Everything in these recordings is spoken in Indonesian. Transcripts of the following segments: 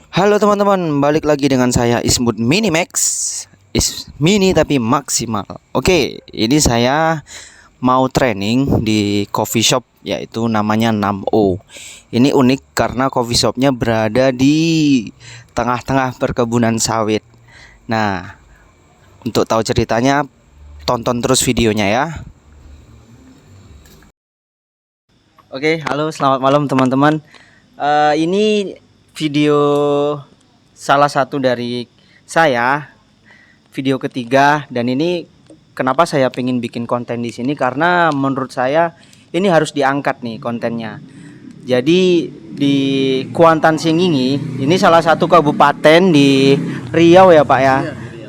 Halo teman-teman, balik lagi dengan saya Ismud Minimax. Mini tapi maksimal. Oke, ini saya mau training di coffee shop yaitu namanya 6O. Ini unik karena coffee shopnya berada di tengah-tengah perkebunan sawit. Nah, untuk tahu ceritanya tonton terus videonya ya. Oke, halo selamat malam teman-teman. Ini video salah satu dari saya, video ketiga, dan ini kenapa saya pengen bikin konten di sini karena menurut saya ini harus diangkat nih kontennya. Jadi di Kuantan Singingi ini salah satu kabupaten di Riau ya Pak ya.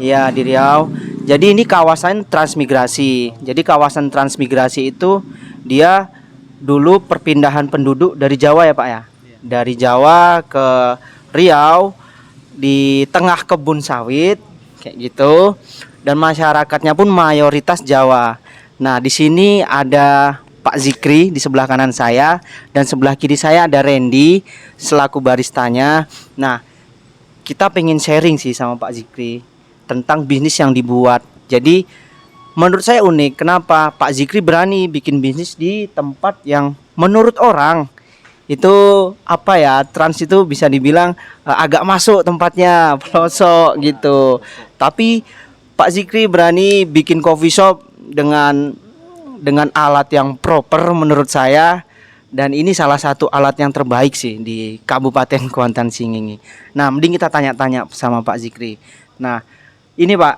Iya di Riau. Jadi ini kawasan transmigrasi. Jadi kawasan transmigrasi itu dia dulu perpindahan penduduk dari Jawa ya Pak ya. Dari Jawa ke Riau di tengah kebun sawit kayak gitu, dan masyarakatnya pun mayoritas Jawa. Nah, di sini ada Pak Zikri di sebelah kanan saya dan sebelah kiri saya ada Randy selaku baristanya. Nah, kita pengen sharing sih sama Pak Zikri tentang bisnis yang dibuat. Jadi menurut saya unik, kenapa Pak Zikri berani bikin bisnis di tempat yang menurut orang itu apa ya, trans itu bisa dibilang agak masuk tempatnya pelosok gitu. Tapi Pak Zikri berani bikin coffee shop dengan alat yang proper menurut saya, dan ini salah satu alat yang terbaik sih di Kabupaten Kuantan Singingi. Nah, mending kita tanya-tanya sama Pak Zikri. Nah, ini Pak,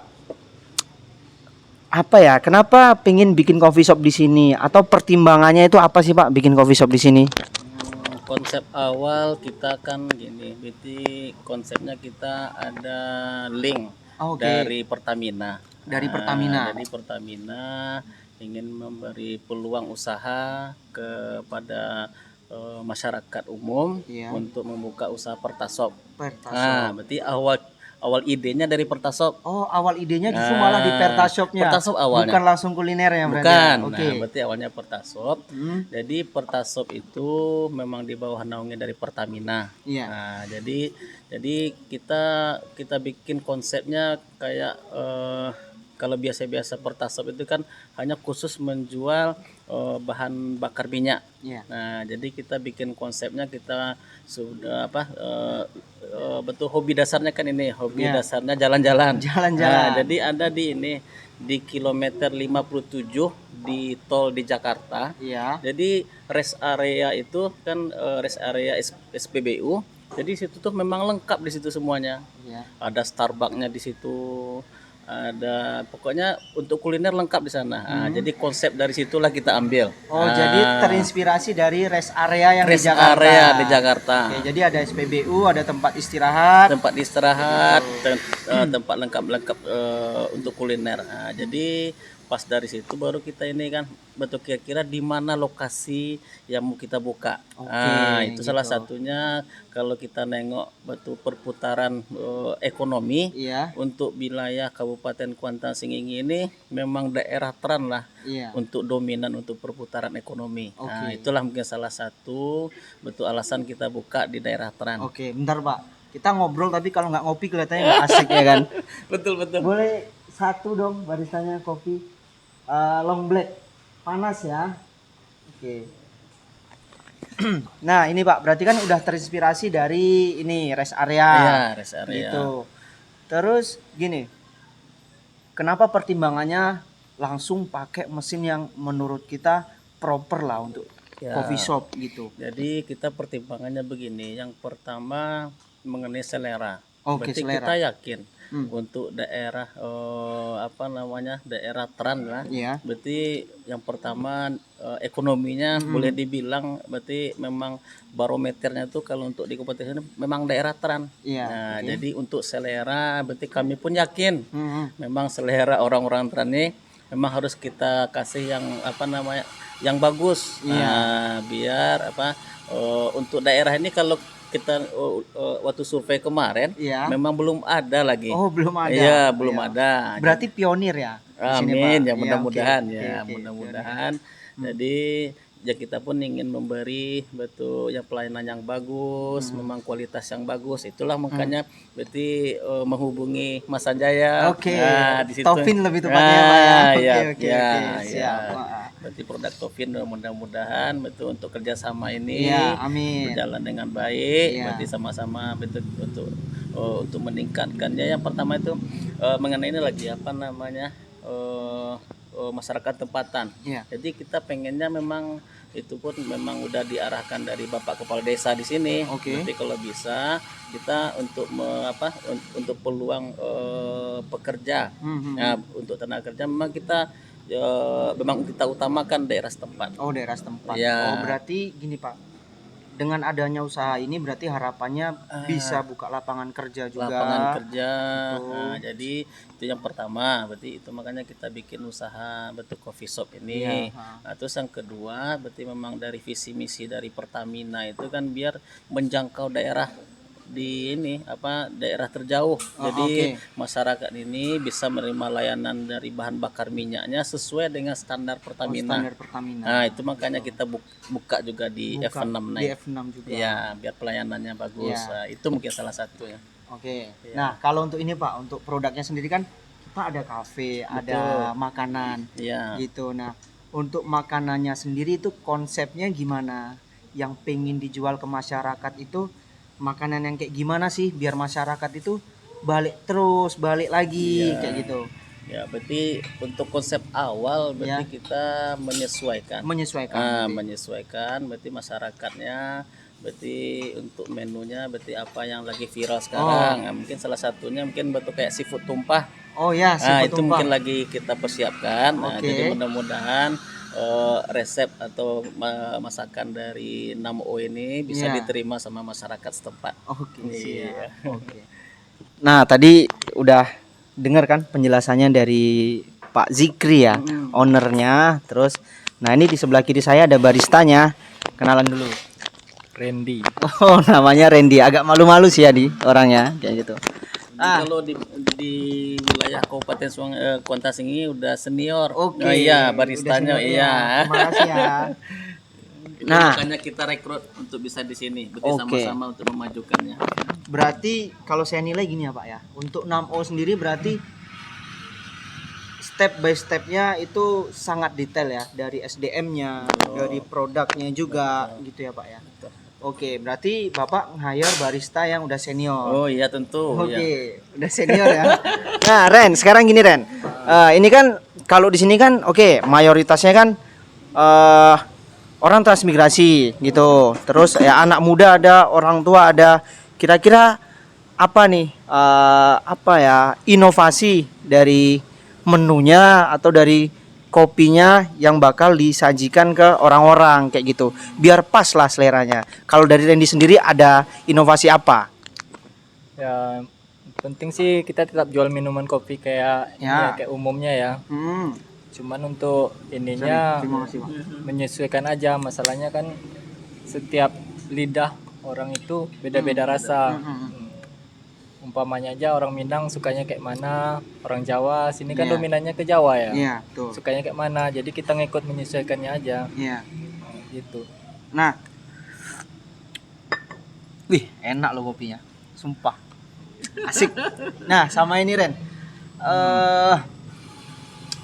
apa ya? Kenapa pengen bikin coffee shop di sini? Atau pertimbangannya itu apa sih Pak bikin coffee shop di sini? Konsep awal kita kan gini, berarti konsepnya kita ada link dari Pertamina. Dari Pertamina ingin memberi peluang usaha kepada masyarakat umum untuk membuka usaha pertasop. Nah, berarti awal idenya dari pertasop. Oh, awal idenya justru malah di Pertashopnya. Pertasop awalnya. Bukan langsung kulinernya berarti. Bukan. Oke. Nah, berarti awalnya pertasop. Jadi pertasop itu memang di bawah naungnya dari Pertamina. Iya. Nah, jadi kita bikin konsepnya kayak kalau biasa-biasa pertasop itu kan hanya khusus menjual bahan bakar minyak. Iya. Nah, jadi kita bikin konsepnya, kita sudah betul hobi dasarnya kan ini, hobi dasarnya jalan-jalan. Nah, jadi ada di kilometer 57 di tol di Jakarta. Iya. Jadi rest area itu kan rest area SPBU. Jadi situ tuh memang lengkap di situ semuanya. Iya. Ada Starbucksnya di situ, ada pokoknya untuk kuliner lengkap di sana. Nah, jadi konsep dari situlah kita ambil. Oh, jadi terinspirasi dari rest area yang Rest di Jakarta. area di Jakarta. Oke, jadi ada SPBU, ada tempat istirahat. Tempat istirahat, tempat lengkap-lengkap untuk kuliner. Nah, jadi pas dari situ baru kita ini kan betul kira-kira di mana lokasi yang mau kita buka. Nah, itu salah satunya kalau kita nengok betul perputaran ekonomi untuk wilayah Kabupaten Kuantan Singingi ini memang daerah tren lah untuk dominan untuk perputaran ekonomi. Nah, itulah mungkin salah satu betul alasan kita buka di daerah tren. Oke, bentar Pak. Kita ngobrol tapi kalau nggak ngopi kelihatannya nggak asik ya kan? Betul. Boleh satu dong baristanya kopi long black panas ya. Oke. Nah ini Pak, berarti kan udah terinspirasi dari ini rest area. Iya, rest area. Gitu. Terus gini, kenapa pertimbangannya langsung pakai mesin yang menurut kita proper lah untuk coffee shop gitu? Jadi kita pertimbangannya begini, yang pertama mengenai selera. Berarti selera. kita yakin untuk daerah daerah tren lah. Berarti yang pertama ekonominya boleh dibilang berarti memang barometernya tuh kalau untuk di kabupaten ini memang daerah tren. Nah, jadi untuk selera berarti kami pun yakin memang selera orang-orang tren ini memang harus kita kasih yang yang bagus. Nah, biar untuk daerah ini kalau kita waktu survei kemarin memang belum ada lagi. Oh, belum ada. Iya, belum ada. Berarti pionir ya. Amin, ya mudah-mudahan mudah-mudahan. Jadi ya kita pun ingin memberi betul yang pelayanan yang bagus, memang kualitas yang bagus. Itulah makanya berarti menghubungi Mas Sanjaya. Oke. Nah, di situ. Taufin lebih tepatnya Pak ya. Oke, Ya, oke, ya, oke. ya. Siap, Pak. Berarti produk Taufin mudah-mudahan betul untuk kerjasama ini Iya, amin. berjalan dengan baik. Iya. Berarti sama-sama betul untuk meningkatkannya. Yang pertama itu mengenai ini lagi apa namanya masyarakat tempatan. Iya. Jadi kita pengennya memang itu pun memang udah diarahkan dari Bapak Kepala Desa di sini. Oke. Nanti kalau bisa kita untuk untuk peluang pekerja. Nah, untuk tenaga kerja memang kita memang kita utamakan daerah setempat. Oh, daerah setempat. Ya. Oh, berarti gini Pak. Dengan adanya usaha ini berarti harapannya bisa buka lapangan kerja juga. Lapangan kerja. Betul. Nah, jadi itu yang pertama. Berarti itu makanya kita bikin usaha betul coffee shop ini. Iya. Nah, terus yang kedua berarti memang dari visi misi dari Pertamina itu kan biar menjangkau daerah di ini apa daerah terjauh. Jadi masyarakat ini bisa menerima layanan dari bahan bakar minyaknya sesuai dengan standar Pertamina. Standar Pertamina. Nah, itu makanya kita buka juga di F6 Di nih. F6 juga. Ya, biar pelayanannya bagus. Ya. Nah, itu mungkin salah satu ya. Oke. Iya. Nah, kalau untuk ini Pak, untuk produknya sendiri kan kita ada kafe, ada makanan Iya. gitu. Nah, untuk makanannya sendiri itu konsepnya gimana? Yang pengen dijual ke masyarakat itu makanan yang kayak gimana sih biar masyarakat itu balik lagi Iya. kayak gitu. Ya, berarti untuk konsep awal berarti kita menyesuaikan. Menyesuaikan. Menyesuaikan berarti masyarakatnya berarti untuk menunya berarti apa yang lagi viral sekarang. Nah, mungkin salah satunya mungkin betul kayak seafood tumpah. Oh ya, Nah, seafood itu tumpah. mungkin lagi kita persiapkan. Nah, Oke. jadi mudah-mudahan resep atau masakan dari 6O ini bisa Iya. diterima sama masyarakat setempat. Oke, Iya. siap. Oke. Nah, tadi udah dengar kan penjelasannya dari Pak Zikri ya, ownernya. Terus, nah ini di sebelah kiri saya ada baristanya. Kenalan dulu. Randy. Oh, namanya Randy. Agak malu-malu sih ya di orangnya, kayak gitu. Kalau di wilayah Kabupaten Kuantas ini udah senior. Oke. Oh, iya, baristanya Udah senior, iya. Terima kasih ya. Itu Nah. makanya kita rekrut untuk bisa di sini, berarti Oke. sama-sama untuk memajukannya. Berarti kalau saya nilai gini ya Pak ya. Untuk 6O sendiri berarti step by stepnya itu sangat detail ya, dari SDM-nya, dari produknya juga gitu ya Pak ya. Oke, berarti Bapak hire barista yang udah senior. Oh iya tentu. Oke, Ya. udah senior ya. Nah, Ren, sekarang gini Ren. Ini kan kalau di sini kan mayoritasnya kan orang transmigrasi gitu. Terus ya anak muda ada, orang tua ada. Kira-kira apa nih inovasi dari menunya atau dari kopinya yang bakal disajikan ke orang-orang kayak gitu biar pas lah seleranya. Kalau dari Randy sendiri ada inovasi apa? Ya, penting sih kita tetap jual minuman kopi kayak Ya. kayak umumnya ya. Cuman untuk ininya Terima kasih Pak. menyesuaikan aja. Masalahnya kan setiap lidah orang itu beda-beda rasa. Umpamanya aja orang Minang sukanya kayak mana, orang Jawa sini kan Iya. dominannya ke Jawa ya. Iya, betul. Sukanya kayak mana. Jadi kita ngikut menyesuaikannya aja. Iya. Gitu. Nah. Wih, enak loh kopinya. Sumpah. Asik. Nah, sama ini Ren.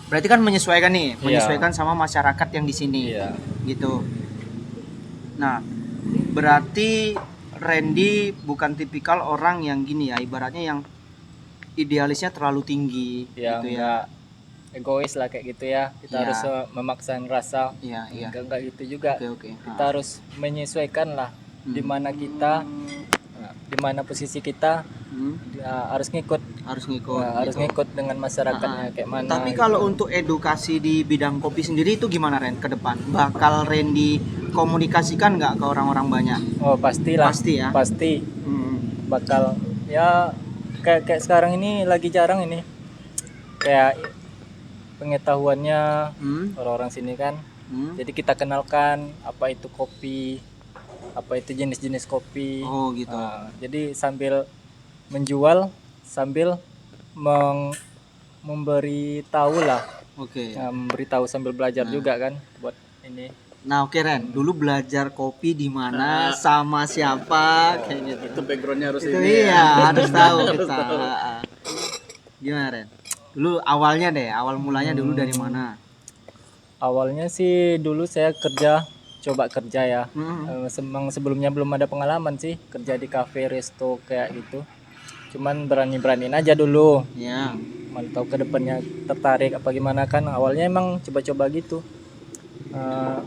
Berarti kan menyesuaikan nih, menyesuaikan sama masyarakat yang di sini. Iya. Gitu. Nah, berarti Randy bukan tipikal orang yang gini ya, ibaratnya yang idealisnya terlalu tinggi Yang gitu ya. enggak egois lah kayak gitu ya. Kita Iya. harus memaksakan rasa. Iya, iya. Enggak gitu juga. Oke. Kita harus menyesuaikan lah di mana kita, di mana posisi kita, harus ngikut. Harus ngikut. Harus gitu. ngikut dengan masyarakatnya kayak mana. Tapi kalau untuk edukasi di bidang kopi sendiri itu gimana Ren ke depan? Bakal Randy komunikasikan nggak ke orang-orang banyak? Oh pastilah. Pasti ya. Pasti bakal ya kayak sekarang ini lagi jarang ini kayak pengetahuannya orang-orang sini kan. Jadi kita kenalkan apa itu kopi, apa itu jenis-jenis kopi. Oh gitu. Nah, jadi sambil menjual sambil memberi tahu lah. Oke. Nah, memberi tahu sambil belajar juga kan buat ini. Nah, oke Ren, dulu belajar kopi di mana sama siapa kayak gitu. Itu backgroundnya harus Itu ini. iya, harus tahu Harus kita. tahu. Gimana Ren? Dulu awalnya deh, awal mulanya dulu dari mana? Awalnya sih dulu saya coba kerja ya. Hmm. Memang sebelumnya belum ada pengalaman sih kerja di kafe, resto kayak gitu. Cuman berani-beraniin aja dulu. Ya. Mana tahu ke depannya tertarik apa gimana kan. Awalnya emang coba-coba gitu. Eh,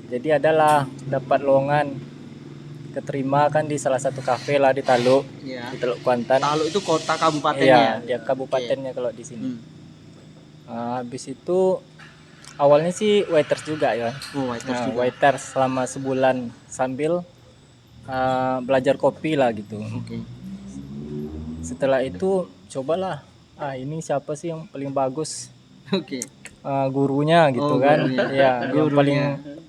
jadi adalah dapat lowongan keterima kan di salah satu kafe lah di Taluk, Ya. di Teluk Kuantan. Taluk itu kota Iya, kabupatennya. dia kabupatennya kalau di sini. Hmm. Habis itu awalnya sih waiters juga ya. Oh, waiters Nah, juga. waiters selama sebulan sambil belajar kopi lah gitu. Oke. Setelah itu cobalah, ini siapa sih yang paling bagus Oke. gurunya gitu Oh, kan? gurunya. Ya, yang Gurunya. paling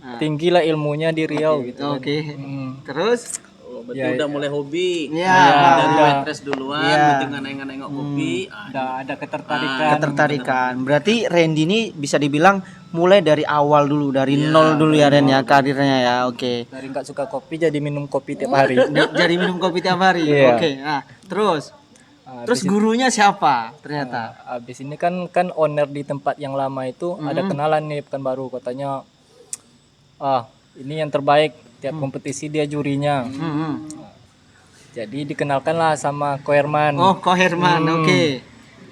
Ah. tinggi lah ilmunya di Riau gitu. Kan. Oke. Hmm. Terus? Oh, berarti Ya, udah mulai hobi. Iya. Dari Udah. waitress duluan, Iya. nanti nengok kopi. Udah ada ketertarikan. Ketertarikan. Berarti Randy ini bisa dibilang mulai dari awal dulu, dari nol dulu ya Ren ya karirnya ya. Oke. Dari nggak suka kopi jadi minum kopi tiap hari. Jadi minum kopi tiap hari. Iya. Oke. Nah, terus Habis gurunya siapa ternyata? Habis ini kan owner di tempat yang lama itu ada kenalan nih Pekanbaru, katanya ini yang terbaik tiap kompetisi dia jurinya. Hmm. Jadi dikenalkan lah sama Ko Herman. Oh, Ko Herman. Oke.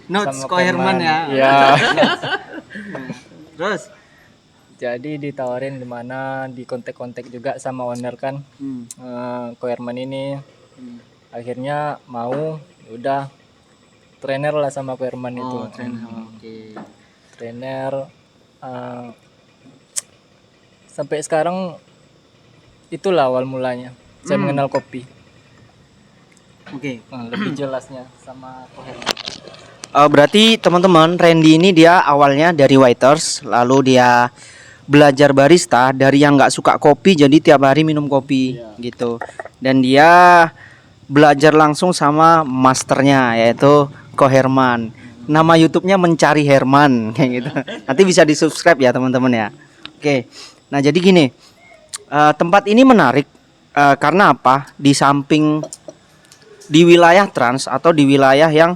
Notes Sama Ko Herman ya. Iya. Terus? Jadi ditawarin di mana, di kontak-kontak juga sama owner kan. Ko Herman ini. Akhirnya mau, udah trainer lah sama Ko Herman itu. Oh, trainer. Oke. Trainer sampai sekarang itulah awal mulanya saya mengenal kopi. Oke. Lebih jelasnya sama Ko Herman. Berarti teman-teman, Randy ini dia awalnya dari waiters, lalu dia belajar barista dari yang nggak suka kopi jadi tiap hari minum kopi gitu. Dan dia belajar langsung sama masternya yaitu Ko Herman. Nama YouTube-nya Mencari Herman kayak gitu. Nanti bisa di-subscribe ya teman-teman ya. Oke. Nah, jadi gini. Tempat ini menarik karena apa? Di samping di wilayah Trans atau di wilayah yang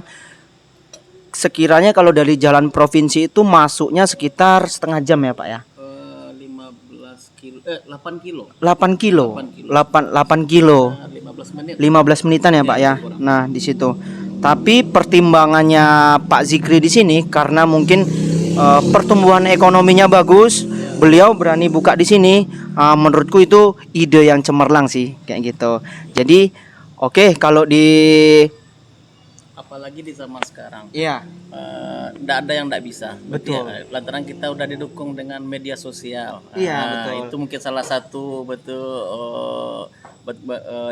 sekiranya kalau dari jalan provinsi itu masuknya sekitar setengah jam ya Pak ya. 15 kilo, 8 kilo. 8 kilo. 8 kilo. 15 menit. 15 menitan ya Pak ya. Nah, di situ. Tapi pertimbangannya Pak Zikri di sini karena mungkin pertumbuhan ekonominya bagus, beliau berani buka di sini. Menurutku itu ide yang cemerlang sih kayak gitu. Jadi oke, kalau di Apalagi di zaman sekarang. iya, Nggak ada yang nggak bisa. Betul. Ya, lantaran kita udah didukung dengan media sosial. Iya, betul. Itu mungkin salah satu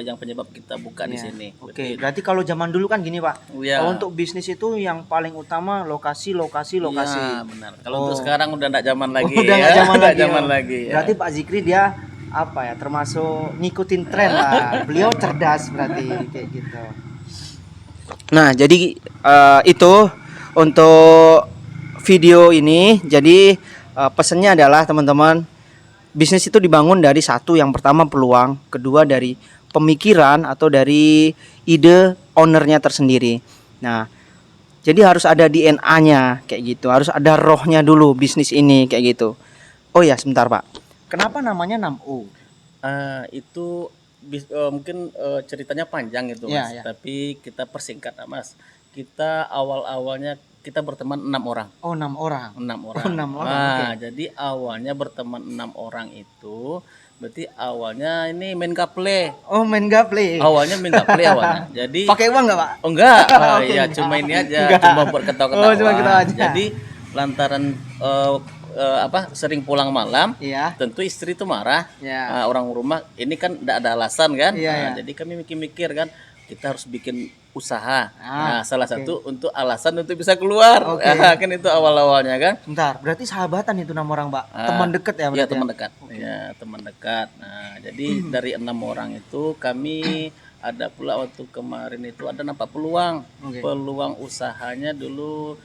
yang penyebab kita buka di iya. sini. Oke, berarti kalau zaman dulu kan gini Pak. Iya. Kalau untuk bisnis itu yang paling utama lokasi. Iya, benar. Kalau untuk sekarang udah nggak zaman lagi. Udah ya. nggak zaman Nggak lagi. zaman ya. lagi. Ya. Berarti Pak Zikri dia apa ya? Termasuk ngikutin tren lah. Beliau cerdas berarti kayak gitu. Nah, jadi itu untuk video ini. Jadi pesannya adalah teman-teman, bisnis itu dibangun dari satu, yang pertama peluang, kedua dari pemikiran atau dari ide ownernya tersendiri. Nah, jadi harus ada DNA kayak gitu, harus ada rohnya dulu bisnis ini kayak gitu. Oh ya, sebentar Pak. Kenapa namanya 6O? Itu mungkin ceritanya panjang itu Iya, Mas, iya. tapi kita persingkat Mas. Kita awalnya kita berteman 6 orang. Oh, 6 orang. 6 orang. Oh, 6 orang, Nah, jadi awalnya berteman 6 orang itu berarti awalnya ini main gaple. Oh, main gaple. Awalnya main gaple awalnya. Jadi Pakai uang nggak Pak? oh enggak, Oke, ya enggak. cuma ini aja, Enggak. cuma buat ketawa-ketawa. Oh, cuma ketawa aja. Jadi lantaran sering pulang malam, Iya. tentu istri itu marah. Ya. Orang rumah ini kan tidak ada alasan kan. Iya, iya. Jadi kami mikir-mikir kan kita harus bikin usaha. Salah oke. satu untuk alasan untuk bisa keluar. Oke. Kan itu awal-awalnya kan. Bentar, berarti sahabatan itu 6 orang Pak. Teman dekat ya Iya, berarti. teman dekat. Ya, teman dekat. Nah, jadi dari 6 orang itu kami ada pula waktu kemarin itu ada nampak peluang. Oke. Peluang usahanya dulu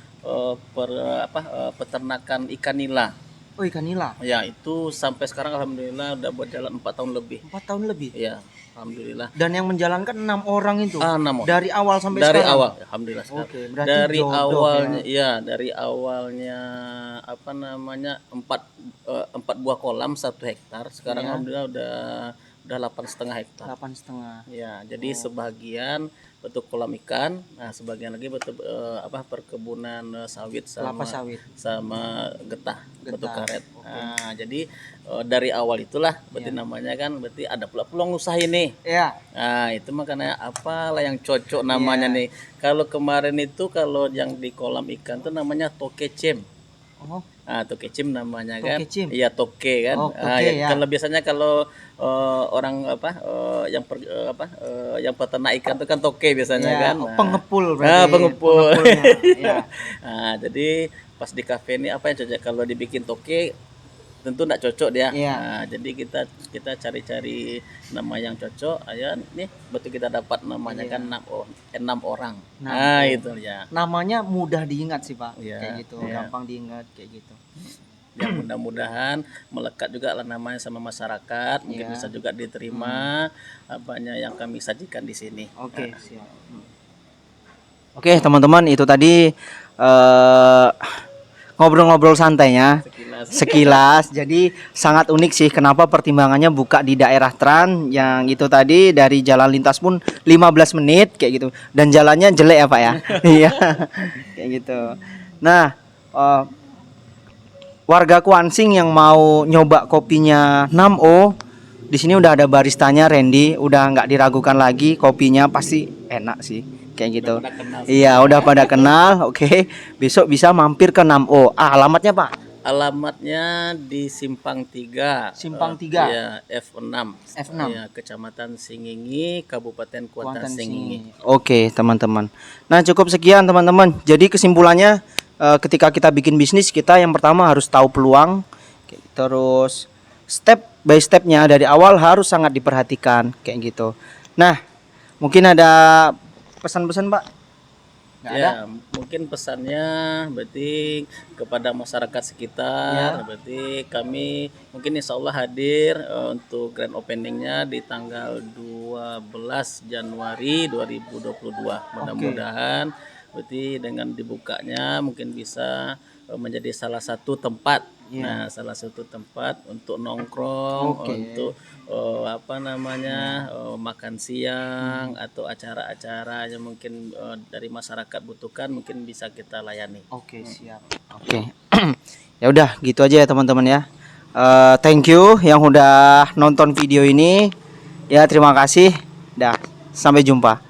peternakan ikan nila. Oh, ikan nila. Ya, itu sampai sekarang alhamdulillah udah berjalan 4 tahun lebih. 4 tahun lebih. Ya, alhamdulillah. Dan yang menjalankan 6 orang itu. 6 orang. Dari awal sampai Dari sekarang. awal, alhamdulillah sekarang. Oke, berarti Dari jodoh awalnya, ya. dari awalnya apa namanya 4 buah kolam 1 hektar. Sekarang Iya. alhamdulillah udah 8,5 hektar. 8,5. Ya, jadi sebagian bentuk kolam ikan, nah sebagian lagi bentuk perkebunan sawit Kelapa sawit. sama getah, bentuk Getah, karet. oke. Nah, jadi dari awal itulah berarti namanya kan berarti ada pula peluang usaha ini. Ya. Nah, itu makanya apalah yang cocok namanya nih. Kalau kemarin itu kalau yang di kolam ikan tuh namanya tokecem. Oh, Ah, tokecim namanya kan? Tokecim? Iya, toke kan. Oh, Ah, toke, ya. ya. Kalau biasanya kalau orang yang peternak ikan itu kan toke biasanya ya. kan. Oh, Nah, pengepul berarti. ah, pengepul. Pengepulnya. Ya. Nah, jadi pas di kafe ini apa yang cocok kalau dibikin toke tentu enggak cocok dia. Iya. Nah, jadi kita cari-cari nama yang cocok. Ayo nih betul kita dapat namanya kan 6 orang. Nah, itu ya. Namanya mudah diingat sih, Pak. Iya, Kayak gitu, iya. gampang diingat kayak gitu. Yang mudah-mudahan melekat juga lah namanya sama masyarakat, mungkin Iya. bisa juga diterima apanya yang kami sajikan di sini. Oke, siap. Oke, teman-teman, itu tadi ngobrol-ngobrol santainya sekilas. Jadi sangat unik sih kenapa pertimbangannya buka di daerah Tran yang itu tadi dari jalan lintas pun 15 menit kayak gitu. Dan jalannya jelek ya, Pak ya. Iya. Kayak gitu. Nah, warga Kuansing yang mau nyoba kopinya 6O, di sini udah ada baristanya Randy, udah nggak diragukan lagi, kopinya pasti enak sih kayak gitu. pada kenal Iya, udah pada kenal. Oke, besok bisa mampir ke 6O. Alamatnya, Pak? Alamatnya di Simpang 3. Simpang 3? Ya, F6. F6. Ya, Kecamatan Singingi, Kabupaten Kuantan Singingi. Oke, teman-teman. Nah, cukup sekian teman-teman. Jadi kesimpulannya ketika kita bikin bisnis, kita yang pertama harus tahu peluang, terus step by stepnya dari awal harus sangat diperhatikan kayak gitu. Nah, mungkin ada pesan-pesan, Pak? Nggak ada? Ya, mungkin pesannya berarti kepada masyarakat sekitar, berarti kami mungkin insya Allah hadir untuk grand openingnya di tanggal 12 Januari 2022. Mudah-mudahan berarti dengan dibukanya mungkin bisa menjadi salah satu tempat. Nah, salah satu tempat untuk nongkrong, untuk makan siang atau acara-acara yang mungkin dari masyarakat butuhkan mungkin bisa kita layani. Oke, siap. Oke. Ya udah, gitu aja ya teman-teman ya. Thank you yang udah nonton video ini. Ya, terima kasih. Dah, sampai jumpa.